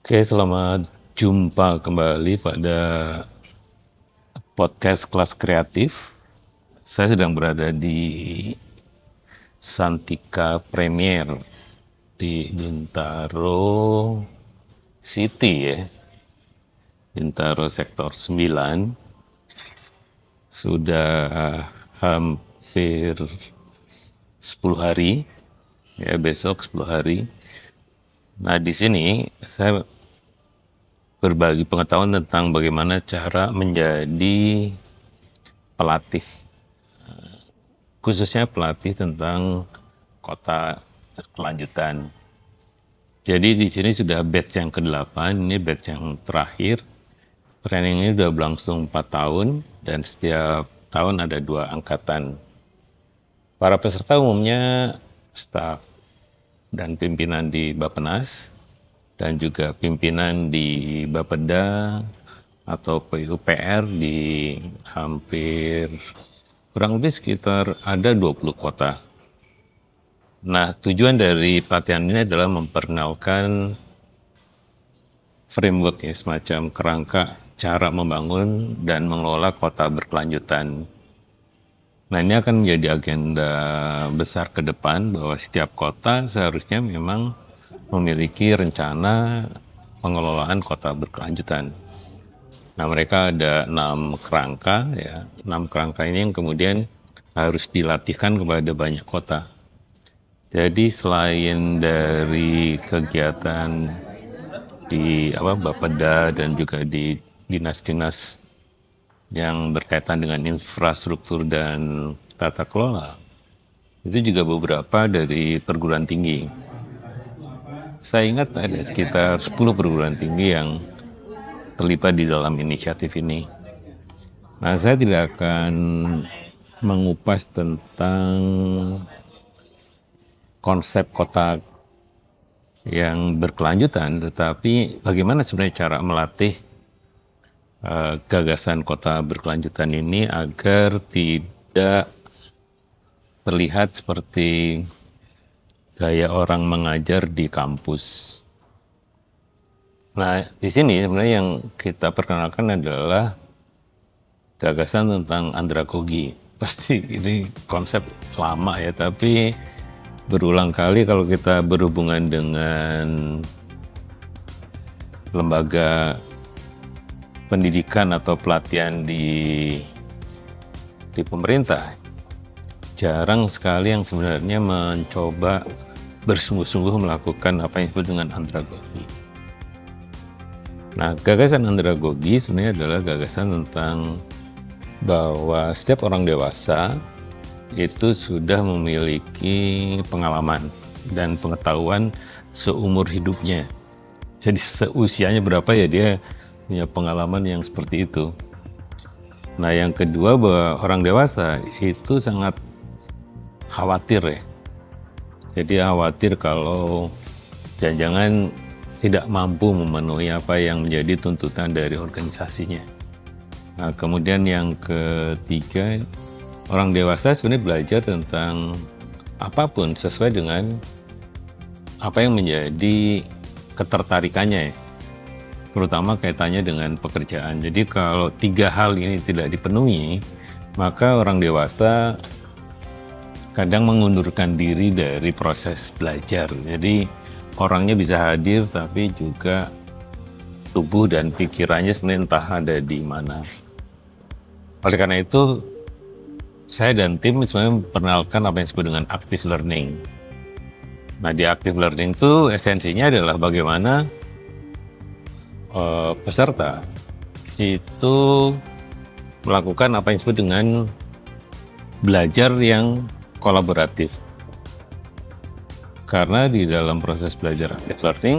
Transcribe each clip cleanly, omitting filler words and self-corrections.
Oke, selamat jumpa kembali pada podcast Kelas Kreatif. Saya sedang berada di Santika Premier di Bintaro City ya. Bintaro Sektor 9. Sudah hampir 10 hari, ya besok 10 hari. Nah, di sini saya berbagi pengetahuan tentang bagaimana cara menjadi pelatih, khususnya pelatih tentang kota kelanjutan. Jadi di sini sudah batch yang ke-8, ini batch yang terakhir. Training ini sudah berlangsung 4 tahun dan setiap tahun ada 2 angkatan. Para peserta umumnya staf dan pimpinan di Bappenas dan juga pimpinan di Bapeda atau PUPR di hampir kurang lebih sekitar ada 20 kota. Nah, tujuan dari pelatihan ini adalah memperkenalkan framework ya, semacam kerangka cara membangun dan mengelola kota berkelanjutan. Nah, ini akan menjadi agenda besar ke depan bahwa setiap kota seharusnya memang memiliki rencana pengelolaan kota berkelanjutan. Nah, mereka ada 6 kerangka ya. 6 kerangka ini yang kemudian harus dilatihkan kepada banyak kota. Jadi selain dari kegiatan di Bapeda dan juga di dinas-dinas yang berkaitan dengan infrastruktur dan tata kelola, itu juga beberapa dari perguruan tinggi. Saya ingat ada sekitar 10 perguruan tinggi yang terlibat di dalam inisiatif ini. Nah, saya tidak akan mengupas tentang konsep kota yang berkelanjutan, tetapi bagaimana sebenarnya cara melatih gagasan kota berkelanjutan ini agar tidak terlihat seperti gaya orang mengajar di kampus. Nah, di sini sebenarnya yang kita perkenalkan adalah gagasan tentang andragogi. Pasti ini konsep lama ya, tapi berulang kali kalau kita berhubungan dengan lembaga pendidikan atau pelatihan di pemerintah, jarang sekali yang sebenarnya mencoba bersungguh-sungguh melakukan apa yang disebut dengan andragogi. Nah, gagasan andragogi sebenarnya adalah gagasan tentang bahwa setiap orang dewasa itu sudah memiliki pengalaman dan pengetahuan seumur hidupnya. Jadi seusianya berapa ya dia punya pengalaman yang seperti itu. Nah, yang kedua bahwa orang dewasa itu sangat khawatir ya. Jadi khawatir kalau jangan-jangan tidak mampu memenuhi apa yang menjadi tuntutan dari organisasinya. Nah, kemudian yang ketiga, orang dewasa sebenarnya belajar tentang apapun sesuai dengan apa yang menjadi ketertarikannya ya. Terutama kaitannya dengan pekerjaan. Jadi kalau 3 hal ini tidak dipenuhi, maka orang dewasa kadang mengundurkan diri dari proses belajar. Jadi orangnya bisa hadir tapi juga tubuh dan pikirannya sebenarnya entah ada di mana. Oleh karena itu, saya dan tim sebenarnya memperkenalkan apa yang disebut dengan active learning. Nah, di active learning itu esensinya adalah bagaimana peserta itu melakukan apa yang disebut dengan belajar yang kolaboratif. Karena di dalam proses belajar active learning,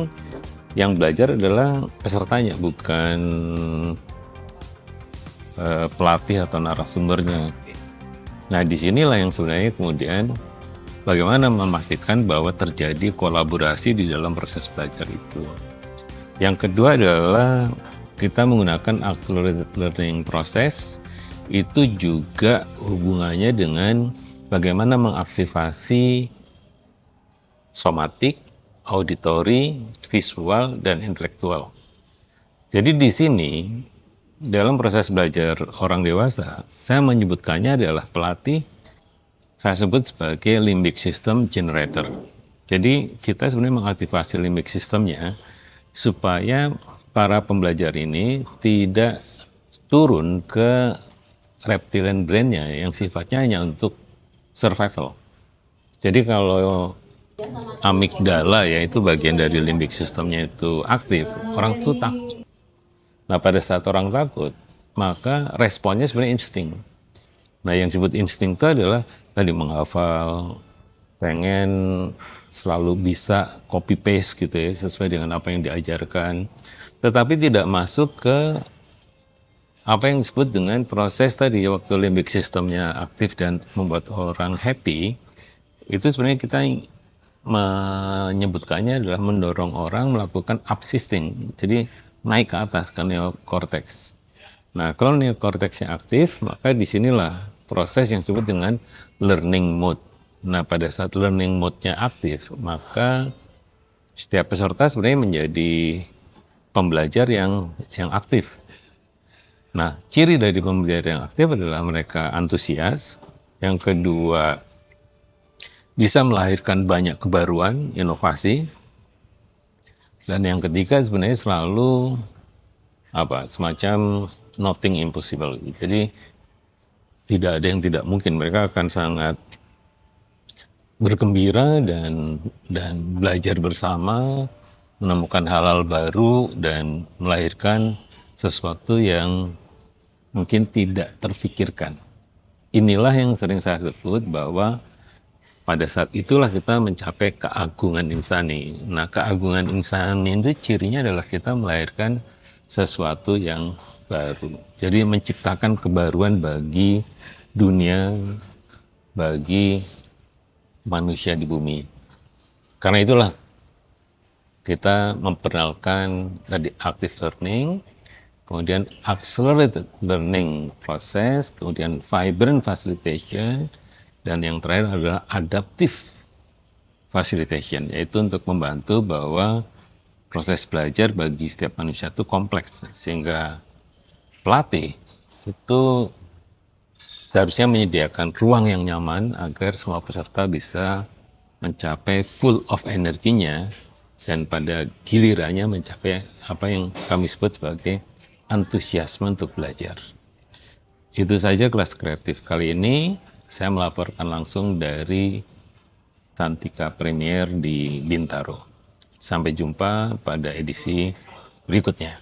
yang belajar adalah pesertanya, bukan pelatih atau narasumbernya. Nah, disinilah yang sebenarnya kemudian bagaimana memastikan bahwa terjadi kolaborasi di dalam proses belajar itu. Yang kedua adalah kita menggunakan accelerated learning process, itu juga hubungannya dengan bagaimana mengaktifasi somatik auditory, visual, dan intelektual. Jadi di sini dalam proses belajar orang dewasa, saya menyebutkannya adalah pelatih, saya sebut sebagai limbic system generator. Jadi kita sebenarnya mengaktifasi limbic systemnya supaya para pembelajar ini tidak turun ke reptilian brain-nya yang sifatnya hanya untuk survival. Jadi kalau amigdala, yaitu bagian dari limbic systemnya itu aktif, orang itu takut. Nah, pada saat orang takut, maka responnya sebenarnya insting. Nah, yang disebut insting itu adalah tadi menghafal, pengen selalu bisa copy paste gitu ya, sesuai dengan apa yang diajarkan. Tetapi tidak masuk ke apa yang disebut dengan proses tadi, waktu limbic systemnya aktif dan membuat orang happy, itu sebenarnya kita menyebutkannya adalah mendorong orang melakukan upshifting. Jadi naik ke atas ke neokortex. Nah, kalau neokorteksnya aktif, maka disinilah proses yang disebut dengan learning mode. Nah, pada saat learning mode-nya aktif, maka setiap peserta sebenarnya menjadi pembelajar yang aktif. Nah, ciri dari pembelajar yang aktif adalah mereka antusias. Yang kedua, bisa melahirkan banyak kebaruan, inovasi. Dan yang ketiga sebenarnya selalu semacam nothing impossible. Jadi tidak ada yang tidak mungkin. Mereka akan sangat bergembira dan belajar bersama, menemukan hal-hal baru dan melahirkan sesuatu yang mungkin tidak terfikirkan. Inilah yang sering saya sebut bahwa pada saat itulah kita mencapai keagungan insani. Nah, keagungan insani itu cirinya adalah kita melahirkan sesuatu yang baru. Jadi menciptakan kebaruan bagi dunia, bagi manusia di bumi. Karena itulah kita memperkenalkan tadi active learning, kemudian accelerated learning process, kemudian vibrant facilitation, dan yang terakhir adalah adaptive facilitation, yaitu untuk membantu bahwa proses belajar bagi setiap manusia itu kompleks, sehingga pelatih itu seharusnya menyediakan ruang yang nyaman agar semua peserta bisa mencapai full of energinya dan pada gilirannya mencapai apa yang kami sebut sebagai antusiasme untuk belajar. Itu saja kelas kreatif kali ini. Saya melaporkan langsung dari Santika Premier di Bintaro. Sampai jumpa pada edisi berikutnya.